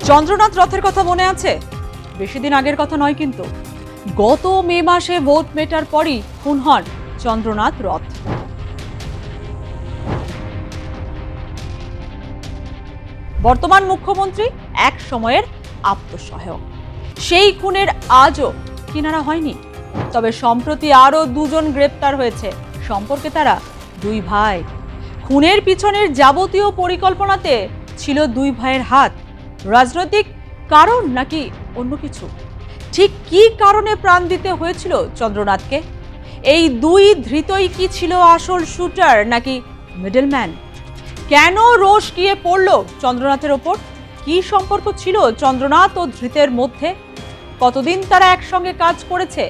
চন্দ্রনাথ রথের কথা মনে আছে? বেশি দিন আগের কথা নয় কিন্তু। গত মে মাসে ভোট মেটার পরই খুন হন চন্দ্রনাথ রথ। বর্তমান মুখ্যমন্ত্রী এক সময়ের আত্মসহায়ক। সেই খুনের আজও কিনারা হয়নি। তবে সম্প্রতি আরো দুজন গ্রেপ্তার হয়েছে। সম্পর্কে তারা দুই ভাই। খুনের পিছনের যাবতীয় পরিকল্পনাতে ছিল দুই ভাইয়ের হাত। রাজনৈতিক কারণ নাকি অন্য কিছু? ঠিক কি কারণে প্রাণ দিতে হয়েছিল চন্দ্রনাথকে? এই দুই ধৃতই কি ছিল আসল শুটার নাকি মিডলম্যান? কেন রোষ গিয়ে পড়ল চন্দ্রনাথের ওপর? কি সম্পর্ক ছিল চন্দ্রনাথ ও ধৃতের মধ্যে? কতদিন তারা একসঙ্গে কাজ করেছে?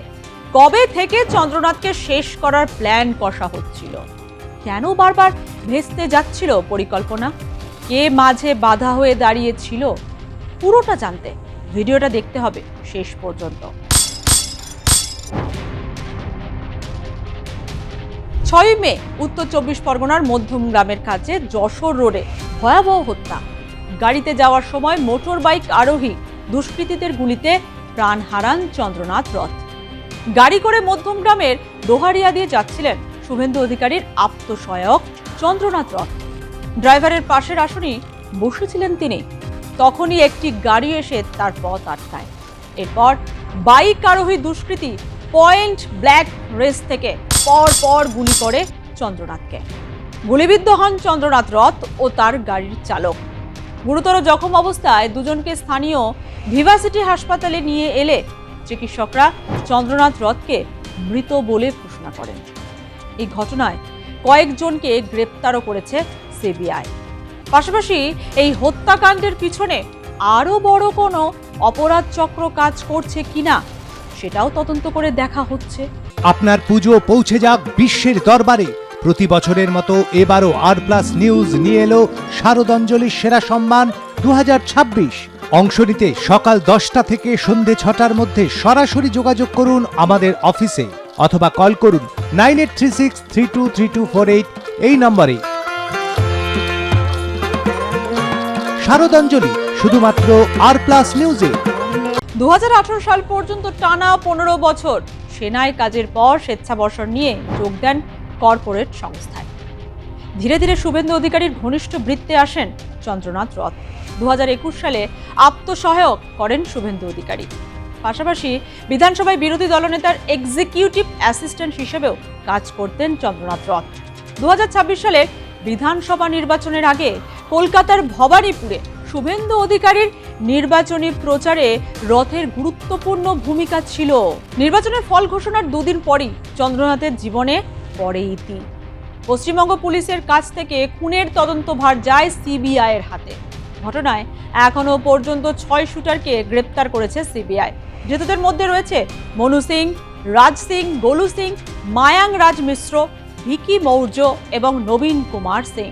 কবে থেকে চন্দ্রনাথকে শেষ করার প্ল্যান কষা হচ্ছিল? কেন বারবার ভেস্তে যাচ্ছিল পরিকল্পনা? কে মাঝে বাধা হয়ে দাঁড়িয়েছিল? পুরোটা জানতে ভিডিওটা দেখতে হবে শেষ পর্যন্ত। 6 মে উত্তর 24 পরগনার মধ্যম গ্রামের কাছে যশোর রোডে ভয়াবহ হত্যা। গাড়িতে যাওয়ার সময় মোটর বাইক আরোহী দুষ্কৃতীদের গুলিতে প্রাণ হারান চন্দ্রনাথ রথ। গাড়ি করে মধ্যম গ্রামের দোহারিয়া দিয়ে যাচ্ছিলেন শুভেন্দু অধিকারীর আত্মসহায়ক চন্দ্রনাথ রথ। ড্রাইভারের পাশের আসনেই বসেছিলেন তিনি। তখনই একটি গাড়ি এসে তার পথ আটকায়। এরপর বাইক আরোহী দুষ্কৃতী পয়েন্ট ব্ল্যাক রেঞ্জ থেকে পর গুলি করে চন্দ্রনাথকে। গুলিবিদ্ধ হন চন্দ্রনাথ রথ ও তার গাড়ির চালক। গুরুতর জখম অবস্থায় দুজনকে স্থানীয় ভিভাসিটি হাসপাতালে নিয়ে এলে চিকিৎসকরা চন্দ্রনাথ রথকে মৃত বলে ঘোষণা করেন। এই ঘটনায় কয়েকজনকে গ্রেপ্তারও করেছে সিবিআই। পাশাপাশি এই হত্যাকাণ্ডের পিছনে আরো বড় কোনো অপরাধ চক্র কাজ করছে কিনা সেটাও তদন্ত করে দেখা হচ্ছে। আপনার পুজো পৌঁছে যাক বিশ্বের দরবারে। প্রতি বছরের মতো এবারও আর+ নিউজ নিয়ে এলো শারদাঞ্জলির সেরা সম্মান 2026। অংশ নিতে সকাল 10টা থেকে সন্ধে 6টার মধ্যে সরাসরি যোগাযোগ করুন আমাদের অফিসে অথবা কল করুন 9836323248 এই নম্বরে। শারদাঞ্জলি শুধুমাত্র আর+ নিউজে। 2018 সাল পর্যন্ত টানা 15 বছর সেনায় কাজের পর স্বেচ্ছাবসর নিয়ে যোগ দেন কর্পোরেট সংস্থায়। ধীরে ধীরে শুভেন্দু অধিকারীর ঘনিষ্ঠ বৃত্তে আসেন চন্দ্রনাথ রথ। 2021 সালে আত্মসহায়ক করেন শুভেন্দু অধিকারী। পাশাপাশি বিধানসভায় বিরোধী দলনেতার এক্সিকিউটিভ অ্যাসিস্ট্যান্ট হিসেবেও কাজ করতেন চন্দ্রনাথ রথ। 2026 সালে বিধানসভা নির্বাচনের আগে কলকাতার ভবানীপুরে শুভেন্দু অধিকারীর নির্বাচনী প্রচারে রথের গুরুত্বপূর্ণ ভূমিকা ছিল। নির্বাচনের ফল ঘোষণার দুদিন পরই চন্দ্রনাথের জীবনে পড়ে ইতি। পশ্চিমবঙ্গ পুলিশের কাছ থেকে খুনের তদন্তভার যায় সিবিআই এর হাতে। ঘটনায় এখনো পর্যন্ত 6 শুটারকে গ্রেপ্তার করেছে সিবিআই। ধৃতদের মধ্যে রয়েছে মনু সিং, রাজ সিং, গোলু সিং, মায়াং রাজ মিশ্র, ভিকি মৌর্য এবং নবীন কুমার সিং।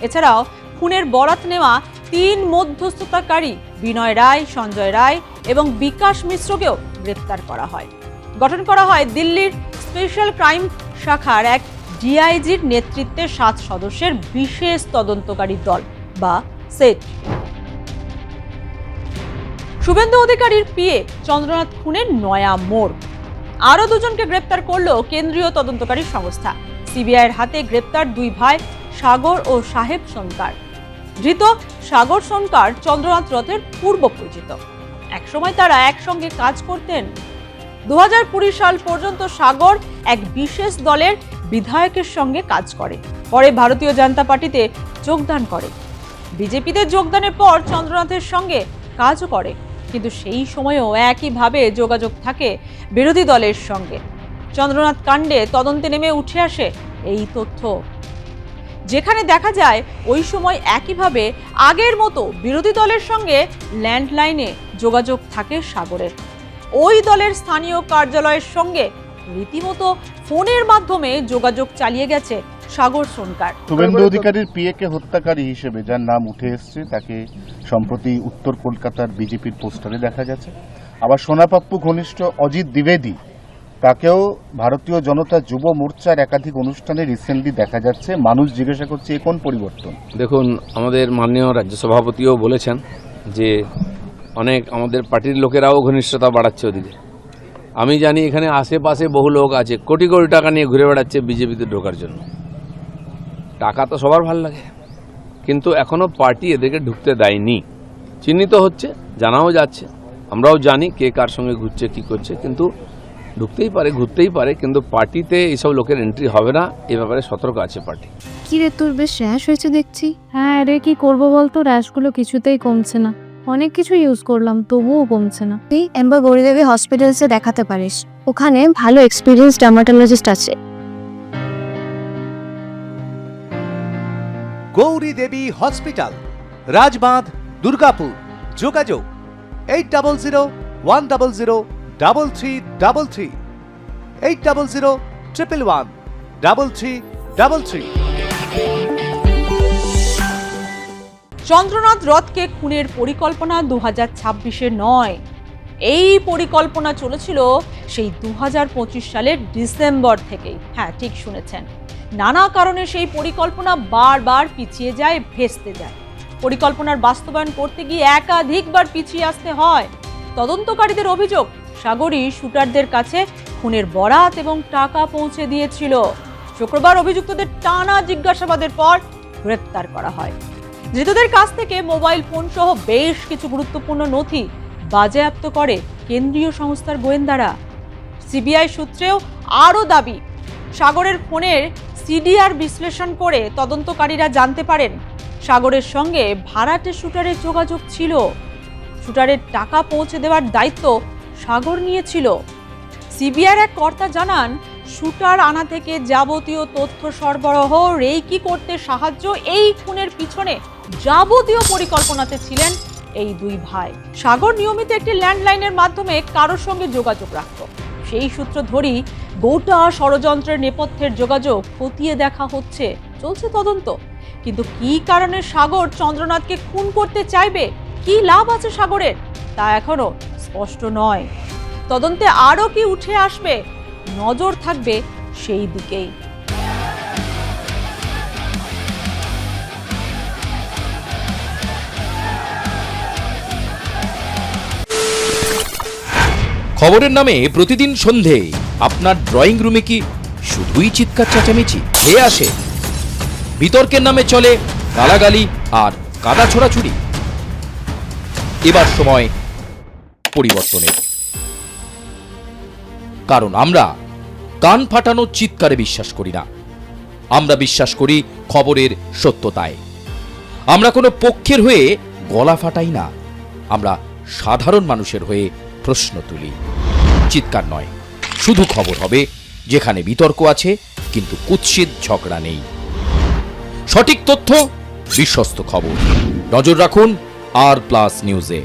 এছাড়াও খুনের বরাত নেওয়া 3 মধ্যস্থতাকারী বিনয় রায়, সঞ্জয় রায় এবং বিকাশ মিশ্রকেও গ্রেপ্তার করা হয়। গঠন করা হয় দিল্লির স্পেশাল ক্রাইম শাখার এক ডিআইজির নেতৃত্বে 7 সদস্যের বিশেষ তদন্তকারী দল বা সেট। শুভেন্দু অধিকারীর পিএ চন্দ্রনাথ খুনের নয়া মোড়। আরো দুজনকে গ্রেপ্তার করল কেন্দ্রীয় তদন্তকারী সংস্থা। সিবিআইয়ের হাতে গ্রেপ্তার 2 ভাই সাগর ও সাহেব সোনকার। ধৃত সাগর সোনকার চন্দ্রনাথ রথের পূর্ব পরিচিত। একসময় তারা একসঙ্গে কাজ করতেন। 2020 সাল পর্যন্ত সাগর এক বিশেষ দলের বিধায়কের সঙ্গে কাজ করে। পরে ভারতীয় জনতা পার্টিতে যোগদান করে। বিজেপিতে যোগদানের পর চন্দ্রনাথের সঙ্গে কাজও করে, কিন্তু সেই সময়েও একইভাবে যোগাযোগ থাকে বিরোধী দলের সঙ্গে। চন্দ্রনাথ কাণ্ডে তদন্তে নেমে উঠে আসে এই তথ্য, যেখানে দেখা যায় ওই সময় একইভাবে আগের মতো বিরোধী দলের সঙ্গে ল্যান্ডলাইনে যোগাযোগ থাকে সাগরের। ওই দলের স্থানীয় কার্যালয়ের সঙ্গে রীতিমতো ফোনের মাধ্যমে যোগাযোগ চালিয়ে গেছে সাগর সোনকার। শুভেন্দু অধিকারীর পিএকে হত্যাকারী হিসেবে যার নাম উঠে এসছে তাকে সম্প্রতি উত্তর কলকাতার বিজেপির পোস্টারে দেখা গেছে। আবার সোনাপাপ্পু ঘনিষ্ঠ অজিত দ্বিবেদী, তাকেও ভারতীয় জনতা যুব মোর্চার একাধিক অনুষ্ঠানে রিসেন্টলি দেখা যাচ্ছে। মানুষ জিজ্ঞাসা করছে এ কোন পরিবর্তন? দেখুন, আমাদের মাননীয় রাজ্য সভাপতিও বলেছেন যে অনেক আমাদের পার্টির লোকেরাও ঘনিষ্ঠতা বাড়াচ্ছে ওদিকে। আমি জানি এখানে আশেপাশে বহু লোক আছে কোটি কোটি টাকা নিয়ে ঘুরে বেড়াচ্ছে বিজেপিতে ঢোকার জন্য। টাকা তো সবার ভালো লাগে, কিন্তু এখনো পার্টি এদেরকে ঢুকতে দেয়নি। চিহ্নিত হচ্ছে, জানাও যাচ্ছে, আমরাও জানি কে কার সঙ্গে ঘুরছে কি করছে, কিন্তু ঢুকতেই পারে, ঘুরতেই পারে, কিন্তু পার্টিতে এইসব লোকের এন্ট্রি হবে না, এ ব্যাপারে সতর্ক আছে পার্টি। কি রে, তোর বেশ র্যাশ হয়েছে দেখছি। হ্যাঁ রে, কি করবো বলতো, র্যাশগুলো কিছুতেই কমছে না। অনেক কিছু ইউজ করলাম তবুও কমছে না। তুই এম্বার গৌরীদেবী হসপিটালসে দেখাতে পারিস, ওখানে ভালো এক্সপিরিয়েন্স ডার্মাটোলজিস্ট আছে। গৌরী দেবী হসপিটাল, রাজবাঁধ, দুর্গাপুর। যোগাযোগ 8001003333, 8001113333। চন্দ্রনাথ রথকে খুনের পরিকল্পনা 2026-এ নয়, এই পরিকল্পনা চলেছিল সেই 2025 সালের ডিসেম্বর থেকেই। হ্যাঁ, ঠিক শুনেছেন, নানা কারণে সেই পরিকল্পনা বারবার পিছিয়ে যায়, ভেস্তে যায়। পরিকল্পনার বাস্তবায়ন করতে গিয়ে একাধিকবার পিছিয়ে আসতে হয়। তদন্তকারীদের অভিযোগ, সাগরী শুটারদের কাছে খুনের বরাত এবং টাকা পৌঁছে দিয়েছিল। শুক্রবার অভিযুক্তদের টানা জিজ্ঞাসাবাদের পর গ্রেপ্তার করা হয়। ধৃতদের কাছ থেকে মোবাইল ফোন সহ বেশ কিছু গুরুত্বপূর্ণ নথি বাজেয়াপ্ত করে কেন্দ্রীয় সংস্থার গোয়েন্দারা। সিবিআই সূত্রেও আরও দাবি, সাগরের ফোনের সিডিআর বিশ্লেষণ করে তদন্তকারীরা জানতে পারেন সাগরের সঙ্গে ভাড়াটে শুটারের যোগাযোগ ছিল। শুটারের টাকা পৌঁছে দেওয়ার দায়িত্ব সাগর নিয়েছিল। সিবিআইয়ের এক কর্তা জানান, শুটার আনা থেকে যাবতীয় তথ্য সরবরাহ, রেকি করতে সাহায্য, এই খুনের পিছনে যাবতীয় পরিকল্পনাতে ছিলেন এই দুই ভাই। সাগর নিয়মিত একটি ল্যান্ডলাইনের মাধ্যমে কারোর সঙ্গে যোগাযোগ রাখত। সেই সূত্র ধরেই গোটা ষড়যন্ত্রের নেপথ্যের যোগাযোগ খতিয়ে দেখা হচ্ছে, চলছে তদন্ত। কিন্তু কি কারণে সাগর চন্দ্রনাথকে খুন করতে চাইবে, কি লাভ আছে সাগরের, তা এখনো স্পষ্ট নয়। তদন্তে আরও কি উঠে আসবে, নজর থাকবে সেই দিকেই। খবরের নামে প্রতিদিন সন্ধে আপনার ড্রয়িং রুমে কি শুধুই চিৎকার চেঁচামেচি হয়ে আসে? বিতর্কের নামে চলে গালাগালি আর কাদা ছোড়াছুড়ি। এবার সময় পরিবর্তনের, কারণ আমরা কান ফাটানো চিৎকারে বিশ্বাস করি না। আমরা বিশ্বাস করি খবরের সত্যতায়। আমরা কোনো পক্ষের হয়ে গলা ফাটাই না, আমরা সাধারণ মানুষের হয়ে প্রশ্ন তুলি। চিৎকার নয়, শুধু খবর হবে যেখানে বিতর্ক আছে কিন্তু কুৎসিত ঝগড়া নেই। সঠিক তথ্য, বিশ্বস্ত খবর। নজর রাখুন আর প্লাস নিউজে।